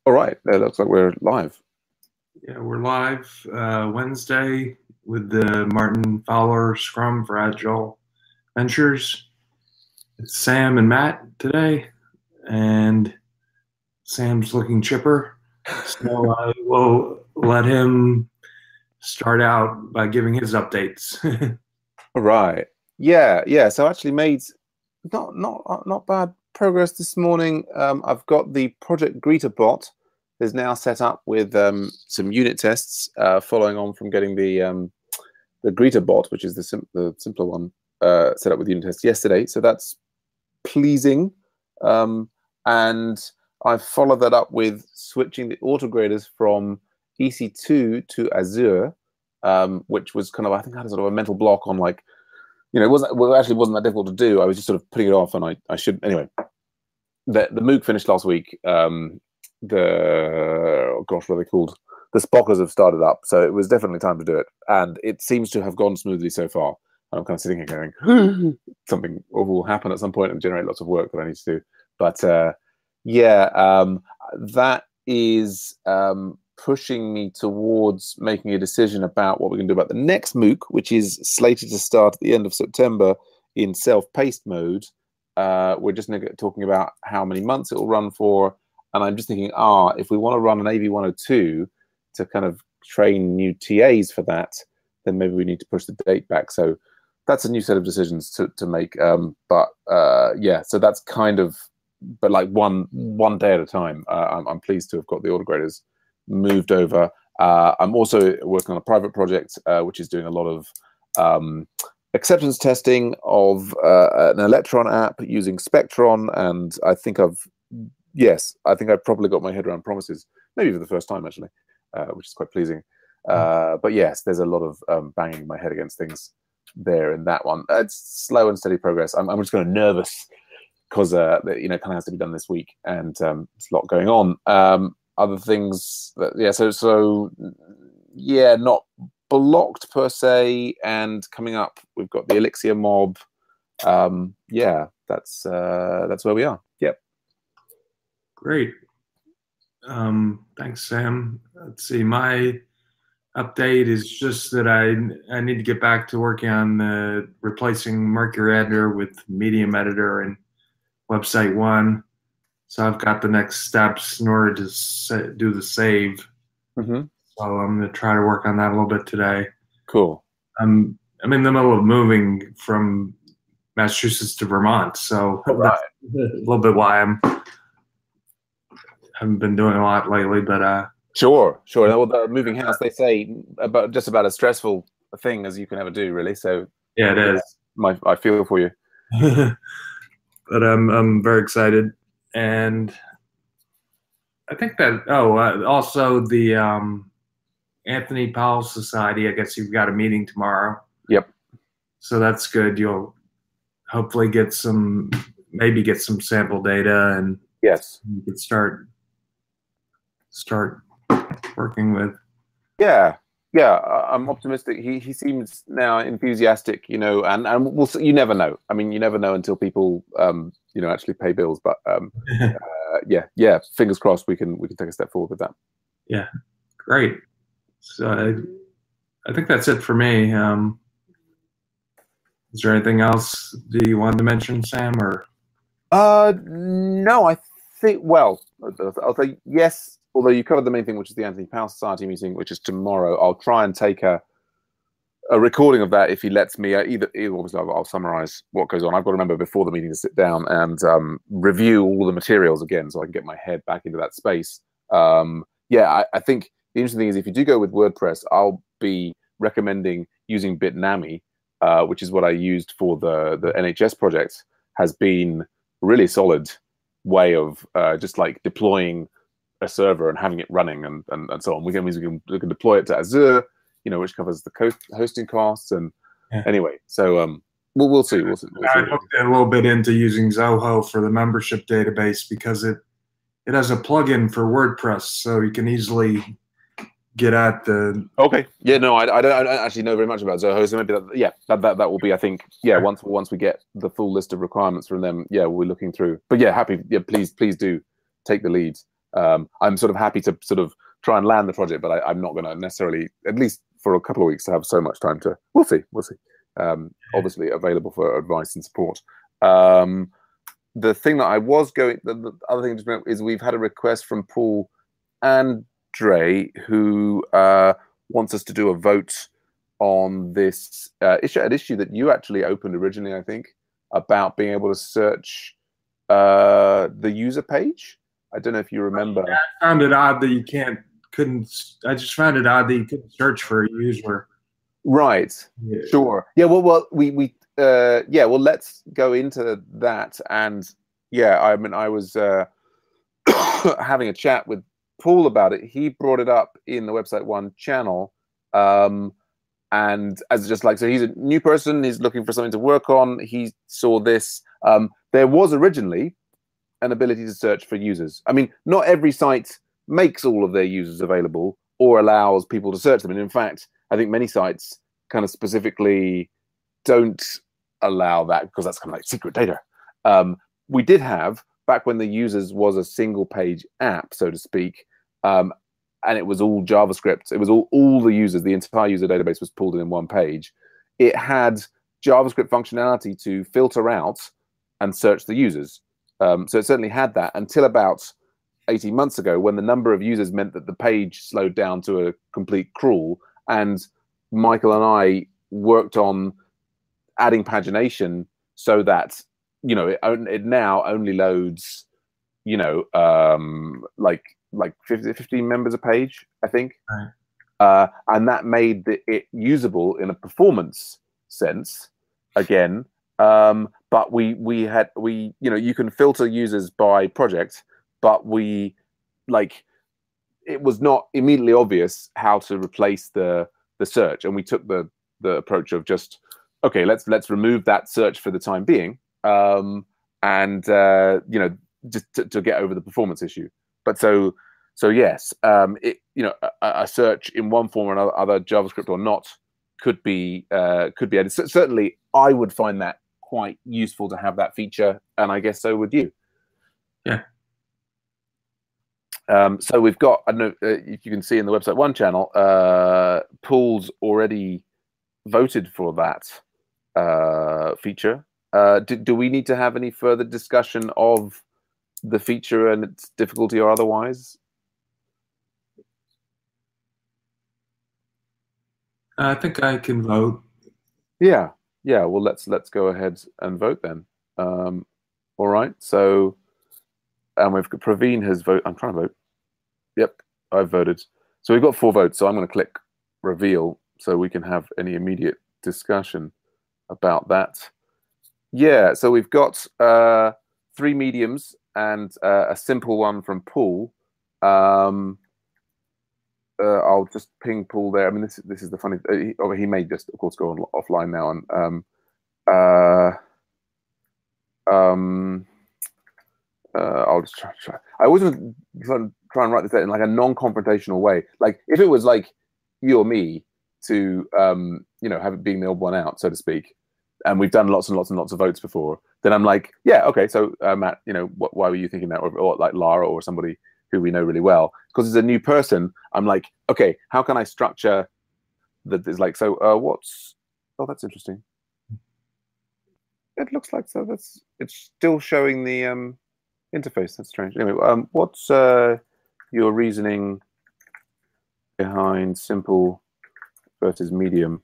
All right, it looks like we're live. Yeah, we're live Wednesday with the Martin Fowler Scrum for Agile Ventures. It's Sam and Matt today, and Sam's looking chipper. So I will let him start out by giving his updates. All right. Yeah. So I actually made not bad progress this morning. I've got the project greeter bot is now set up with some unit tests, following on from getting the greeter bot, which is the simpler one, set up with unit tests yesterday. So that's pleasing. And I followed that up with switching the autograders from EC2 to Azure, which was kind of, I think I had a sort of a mental block on, like, it wasn't, well, actually wasn't that difficult to do. I was just sort of putting it off, and I should, anyway. The MOOC finished last week. Oh gosh, what are they called? The Spockers have started up, so it was definitely time to do it, and it seems to have gone smoothly so far. I'm kind of sitting here going, something will happen at some point and generate lots of work that I need to do. But that is pushing me towards making a decision about what we're going to do about the next MOOC, which is slated to start at the end of September in self-paced mode. We're just talking about how many months it will run for. And I'm just thinking, if we want to run an AV102 to kind of train new TAs for that, then maybe we need to push the date back. So that's a new set of decisions to make. So that's kind of, but like one day at a time. I'm pleased to have got the autograders moved over. I'm also working on a private project, which is doing a lot of acceptance testing of an Electron app using Spectron. And I think I've probably got my head around promises, maybe for the first time, actually, which is quite pleasing. But yes, there's a lot of banging my head against things there in that one. It's slow and steady progress. I'm just kind of nervous because kind of has to be done this week, and there's a lot going on. Other things not blocked per se, and coming up we've got the Elixir mob. That's where we are. Yep. Great. Thanks, Sam. Let's see. My update is just that I need to get back to working on replacing Mercury Editor with Medium Editor and Website 1. So I've got the next steps in order to do the save. Mm-hmm. So I'm going to try to work on that a little bit today. Cool. I'm in the middle of moving from Massachusetts to Vermont, so that's a little bit why haven't been doing a lot lately. But sure. Well, the moving house, they say, just about as stressful a thing as you can ever do, really. So yeah, it is. I feel for you. But I'm very excited, and I think that also the Anthony Powell Society, I guess you've got a meeting tomorrow. Yep. So that's good. You'll hopefully get some sample data, and yes, you can start working with. Yeah. I'm optimistic. He seems now enthusiastic, and we'll see. You never know. I mean, you never know until people, actually pay bills. But fingers crossed we can take a step forward with that. Yeah, great. So I think that's it for me. Is there anything else do you want to mention, Sam? Or no, I think. Well, I'll say yes. Although you covered the main thing, which is the Anthony Powell Society meeting, which is tomorrow. I'll try and take a recording of that if he lets me. Either obviously, I'll summarize what goes on. I've got to remember before the meeting to sit down and review all the materials again, so I can get my head back into that space. I think the interesting thing is, if you do go with WordPress, I'll be recommending using Bitnami, which is what I used for the NHS project. Has been really solid way of just like deploying a server and having it running and so on. We can deploy it to Azure, which covers the hosting costs. And anyway, so we'll see. I looked a little bit into using Zoho for the membership database because it has a plugin for WordPress, so you can easily get at the. Okay. Yeah. No, I don't actually know very much about Zoho, so maybe that will be. I think once we get the full list of requirements from them, we'll be looking through. But happy. Yeah, please do take the lead. I'm sort of happy to sort of try and land the project, but I'm not going to necessarily, at least for a couple of weeks, to have so much time to. We'll see. Obviously available for advice and support. The thing that I was going, the other thing to remember is we've had a request from Paul Andre, who wants us to do a vote on this issue, an issue that you actually opened originally, I think, about being able to search the user page. I don't know if you remember. I found it odd that you couldn't. I just found it odd that you couldn't search for a user. Right. Yeah. Sure. Yeah. Well, yeah. Well, let's go into that. And yeah, I mean, I was having a chat with Paul about it. He brought it up in the Website One channel, and as just like, so he's a new person. He's looking for something to work on. He saw this. There was originally an ability to search for users. I mean, not every site makes all of their users available or allows people to search them. And in fact, I think many sites kind of specifically don't allow that because that's kind of like secret data. We did have, back when the users was a single page app, so to speak, and it was all JavaScript. It was all the users, the entire user database was pulled in one page. It had JavaScript functionality to filter out and search the users. So it certainly had that until about 18 months ago, when the number of users meant that the page slowed down to a complete crawl. And Michael and I worked on adding pagination so that, you know, it now only loads, you know, like 15 members a page, I think. Right. And that made it usable in a performance sense again. But we you know, you can filter users by project, but it was not immediately obvious how to replace the search, and we took the approach of just, okay, let's remove that search for the time being, and you know, just to get over the performance issue. But so yes, you know, a search in one form or another, JavaScript or not, could be added. So certainly, I would find that quite useful to have that feature, and I guess so would you. Yeah. So we've got, I don't know if you can see in the Website One channel, Paul's already voted for that feature. Do we need to have any further discussion of the feature and its difficulty or otherwise? I think I can vote. Yeah. Well, let's go ahead and vote then. All right. So, and we've got Praveen has voted. I'm trying to vote. Yep, I've voted. So we've got 4 votes. So I'm going to click reveal so we can have any immediate discussion about that. Yeah. So we've got 3 mediums and a simple one from Paul. I'll just ping Paul there. I mean, this is the funny. He may just, of course, go offline now. And I'll just try. I always try and write this out in like a non-confrontational way. Like if it was like you or me to, you know, have it being the odd one out, so to speak, and we've done lots and lots and lots of votes before, then I'm like, yeah, okay. So Matt, you know, why were you thinking that? Or like Lara or somebody who we know really well, because as a new person, I'm like, okay, how can I structure that? Is like, so oh, that's interesting. It looks like so. It's still showing the interface. That's strange. Anyway, what's your reasoning behind simple versus medium?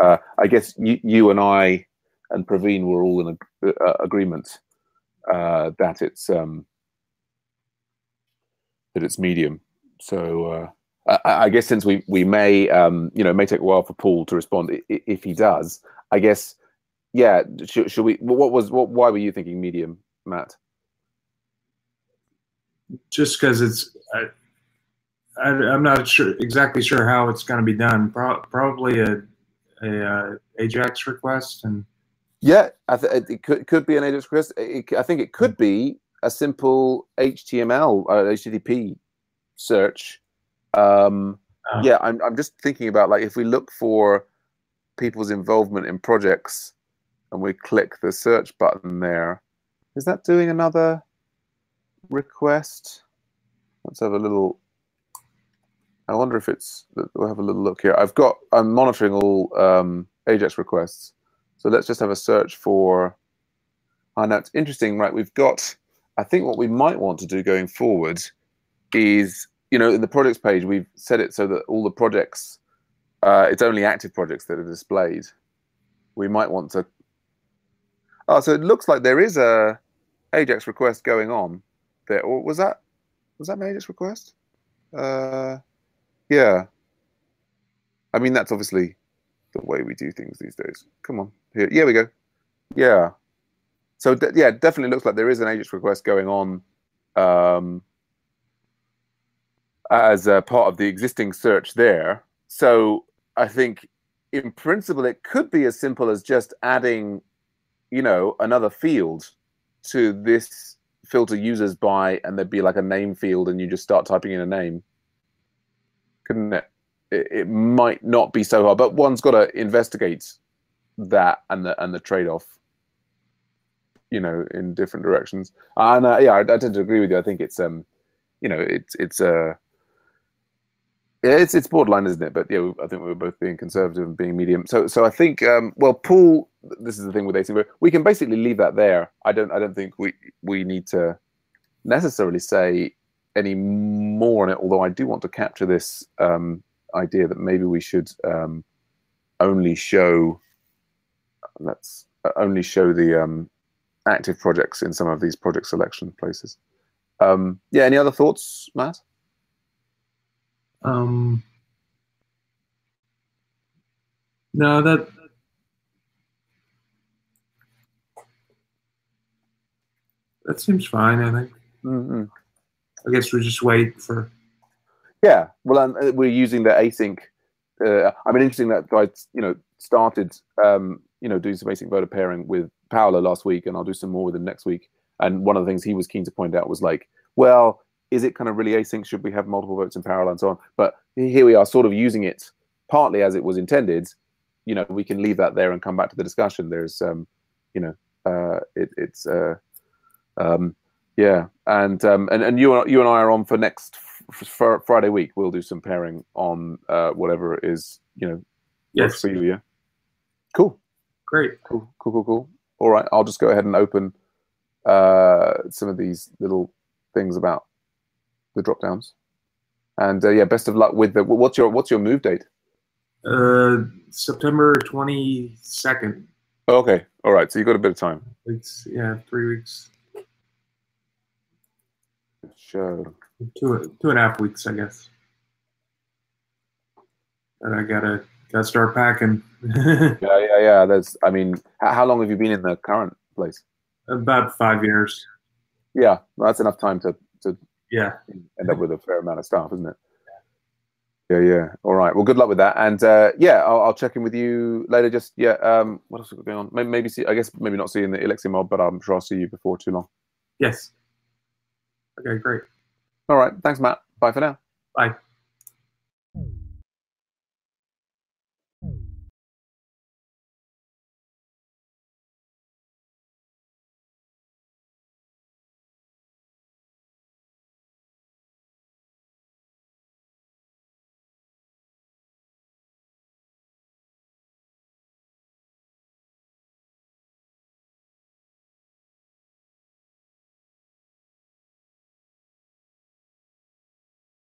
I guess you and I and Praveen were all in agreement that it's medium. So I guess since we may you know, it may take a while for Paul to respond if he does. I guess, yeah. Should we? Why were you thinking medium, Matt? Just because it's, I'm not exactly sure how it's going to be done. Probably a Ajax request, and yeah, it could be an Ajax request. I think it could be a simple HTML HTTP search. Yeah, I'm just thinking about, like, if we look for people's involvement in projects and we click the search button there, is that doing another request? let's have a little. I wonder if it's. We'll have a little look here. I'm monitoring all Ajax requests, so let's just have a search for. I know it's interesting, right? We've got. I think what we might want to do going forward is, in the projects page, we've set it so that all the projects, it's only active projects that are displayed. We might want to. Oh, so it looks like there is a Ajax request going on there. Or was that an Ajax request? Yeah. I mean, that's obviously the way we do things these days. Come on. Here we go. Yeah. So, yeah, definitely looks like there is an Ajax request going on as a part of the existing search there. So I think in principle, it could be as simple as just adding, another field to this filter users by, and there'd be like a name field and you just start typing in a name. Couldn't it? It might not be so hard, but one's got to investigate that and the trade-off, in different directions. And yeah, I tend to agree with you. I think it's it's borderline, isn't it? But yeah, I think we were both being conservative and being medium. So I think well, Paul, this is the thing with async. We can basically leave that there. I don't think we need to necessarily say any more on it. Although I do want to capture this idea that maybe we should only show the active projects in some of these project selection places. Yeah. Any other thoughts, Matt? No, that seems fine. I think. Mm-hmm. I guess we just wait for. Yeah, well, we're using the async. I mean, interesting that I, started, doing some async voter pairing with Fowler last week, and I'll do some more with him next week. And one of the things he was keen to point out was like, well, is it kind of really async? Should we have multiple votes in parallel and so on? But here we are, sort of using it partly as it was intended. We can leave that there and come back to the discussion. There's, yeah, and you and I are on for next for Friday week. We'll do some pairing on whatever it is, yes, for you. Yeah, cool, great, cool. All right, I'll just go ahead and open some of these little things about the drop downs, and yeah, best of luck with the. What's your move date? September 22nd. Okay, all right. So you got a bit of time. It's 3 weeks. Show 2.5 weeks, I guess. And I gotta start packing. yeah. I mean, how long have you been in the current place? About 5 years. Yeah, well, that's enough time to end up with a fair amount of stuff, isn't it? Yeah. All right. Well, good luck with that, and yeah, I'll check in with you later. Just what else have we got going on? Maybe see. I guess maybe not see you in the Elixir mob, but I'm sure I'll see you before too long. Yes. Okay, great. All right. Thanks, Matt. Bye for now. Bye.